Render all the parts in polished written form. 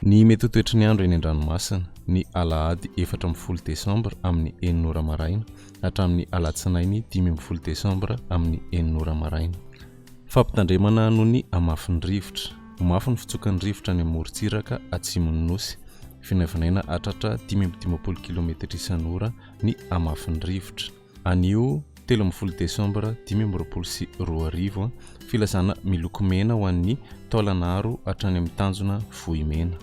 Ny mety toetry ny andro eny an-dranomasina ny alahady 4 Desambra amin'ny 9 maraina hatramin'ny alatsinainy 5 Desambra amin'ny 9 maraina. Fampitandremana noho ny amafin'ny rivotra. Mafy ny fitsokan'ny rivotra any amorontsiraka atsimon'ny nosy. Vinavinaina hatratra 10 km isan'ora ny amafin'ny rivotra. Anio 13 Desambra 2022 filazana miloko mena ho an'ny taolanaro hatrany amin'ny tanjona vohimena.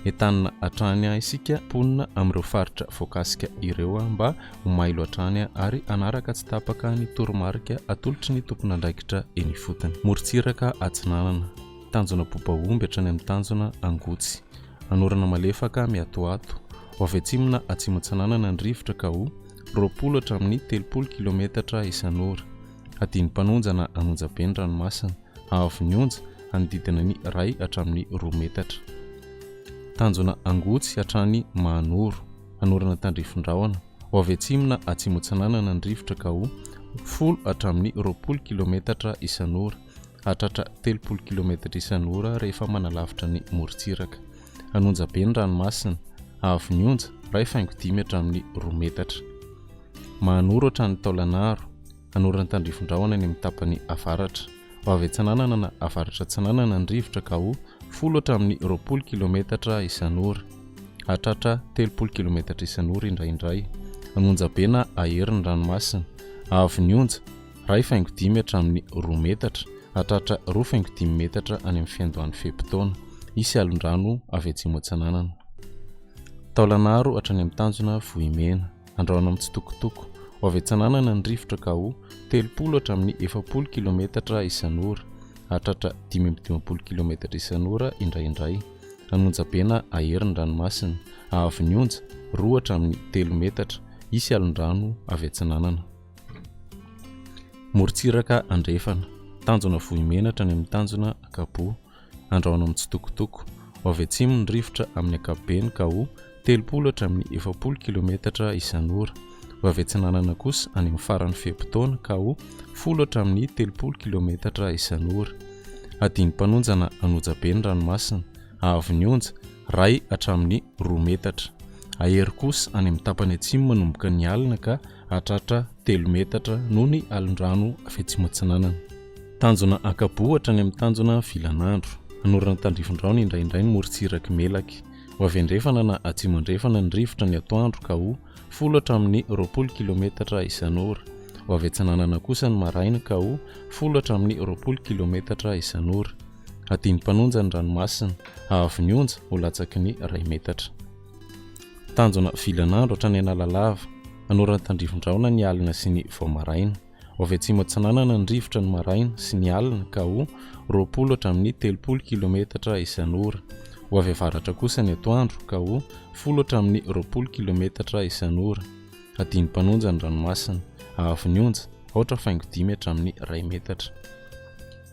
Entanina hatrany isika ponina amin'ireo faritra voakasika ireo mba ho mailo hatrany ary anaraka tsy tapaka ny toromarika atolotry ny tompon'andraikitra eny fotony. Morontsiraka atsinanana tanjona bobaomby hatrany amin'ny tanjona angotsy. Anorana malefaka miatoato ho avy atsimona atsimo-tsananana ny rivotra ka ho 20 hatramin'ny 30 km isan'ora. Adiny mpanonjana anonjabe ny ranomasina avy ny onja anodidina ny 1 hatramin'ny 2 metatra. Tanjona angotsy hatrany Mahanoro. Anorana tandrifondrahona ho avy atsimona atsimo-tsananana ny rivotra ka ho 10 hatramin'ny 20 km isan'ora. Hatratra 30 km isan'ora rehefa manalavitra ny morontsiraka. Anonjabe ny ranomasina avy ny onja 1.5 hatramin'ny 2 metatra. Mahanoro hatrany taolanaro. Anorana tandrifondrahona ny amin'ny tapany avaratra. Ho avy atsananana na avaratra tsananana ny rivotra ka ho 10 hatramin'ny 20 km isan'ora. Hatratra 30 km isan'ora indraindray. Anonjabe na aherin'ny ranomasina avy ny onja 1.5 hatramin'ny 2 metatra. Hatratra 2.5 metatra any amin'ny fiandohan'ny fehim-potoana. Isy alon-drano avy atsimo-tsananana. Taolanaro hatrany amin'ny tanjona vohimena. Andrahona amin'ny tsitokotoko. Ho avy atsananana ny rivotra ka ho 30 hatramin'ny 40 km isan'ora. Hatratra 15 km isan'ora indraindray. Anonjabe na aherin'ny ranomasina avy ny onja 2 hatramin'ny 3 metatra. Isy alon-drano avy atsananana. Morontsiraka andrefana. Tanjona vohimena hatrany amin'ny tanjona akapo. Andrahona amin'ny tsitokotoko. Ho avy atsimo ny rivotra amin'ny akapobeny ka ho 30 hatramin'ny 40 km isan'ora. Ho avy atsananana kosa any amin'ny faran'ny fehim-potoana ka ho 10 hatramin'ny 30 km isan'ora. Adiny mpanonjana anonjabe ny ranomasina avy ny onja 1 hatramin'ny 2 metatra. Ahery kosa any amin'ny tapany atsimo manomboka ny alina ka hatratra 3 metatra noho ny alon-drano avy atsimo-tsananana. Tanjona akapo hatrany amin'ny tanjona vilanandro. Anorana tandrifondrahona indraindray ny morontsiraka melaky. Ho avy andrefana na atsimo-andrefana ny rivotra ny atoandro ka ho 10 hatramin'ny 20 km isan'ora. Ho avy atsananana kosa ny maraina ka ho 10 hatramin'ny 20 km isan'ora. Adiny mpanonja ny ranomasina avy ny onja ho latsaky ny 1 metatra. Tanjona vilanandro hatrany analalava. Anorana tandrifondrahona ny alina sy ny voamaraina. Ho avy atsimo-tsananana ny rivotra ny maraina sy ny alina ka ho 20 hatramin'ny 30 km isan'ora. Ho avy avaratra kosa ny atoandro ka ho 10 hatramin'ny 20 km isan'ora. Adiny mpanonja ny ranomasina avy ny onja 4.5 hatramin'ny 1 metatra.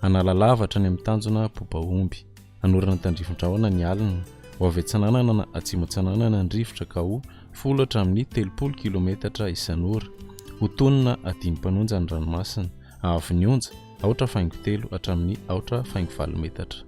Analalava hatrany amin'ny tanjona bobaomby. Anorana tandrifondrahona ny alina. Ho avy atsananana na atsimo-tsananana ny rivotra ka ho 10 hatramin'ny 30 km isan'ora. Ho tonina adiny mpanonja ny ranomasina avy ny onja 4.3 hatramin'ny 4.4 metatra.